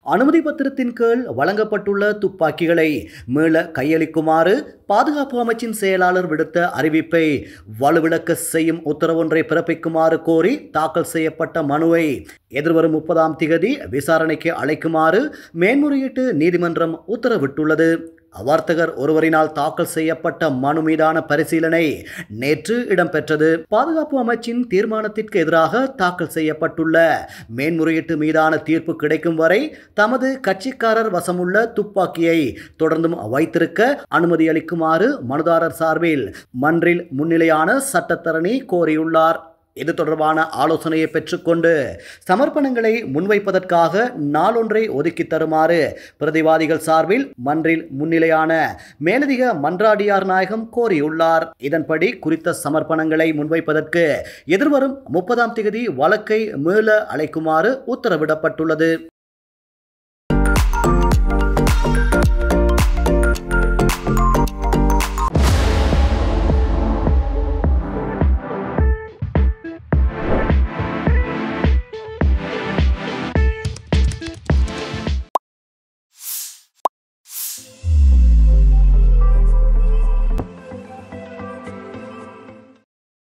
அனுமதி பத்திரத்தின் கீழ் வழங்கப்பட்டுள்ள துப்பாக்கிகளை மீள கையளிக்குமாறு பாதுகாப்பு அமைச்சின் செயலாளர் விடுத்த அறிவிப்பை வலுவிழக்க செய்யும் உத்தரவொன்றை பிறப்பிக்குமாறு கோரி தாக்கல் செய்யப்பட்ட மனுவை எதிர்வரும் 30ஆம் திகதி விசாரணைக்கு அழைக்குமாறு மேன்முறையீட்டு நீதிமன்றம் உத்தரவிட்டுள்ளது. வர்த்தகர் ஒருவரினால் தாக்கல் செய்யப்பட்ட மனு மீதான பரிசீலனை நேற்று இடம்பெற்றது. பாதுகாப்பு அமைச்சின் தீர்மானத்திற்கு எதிராக தாக்கல் செய்யப்பட்டுள்ள மேன்முறையீட்டு மீதான தீர்ப்பு கிடைக்கும் வரை தமது கட்சிக்காரர் வசமுள்ள துப்பாக்கியை தொடர்ந்தும் வைத்திருக்க அனுமதி அளிக்குமாறு மனுதாரர் சார்பில் மன்றில் முன்னிலையான சட்டத்தரணி கோரியுள்ளார். இது தொடர்பான ஆலோசனையை பெற்றுக்கொண்டு சமர்ப்பணங்களை முன்வைப்பதற்காக நாளொன்றை ஒதுக்கி தருமாறு பிரதிவாதிகள் சார்பில் மன்றில் முன்னிலையான மேலதிக மன்றாடியார் நாயகம் கோரியுள்ளார். இதன்படி குறித்த சமர்ப்பணங்களை முன்வைப்பதற்கு எதிர்வரும் 30ஆம் திகதி வழக்கை மீள அழைக்குமாறு உத்தரவிடப்பட்டுள்ளது.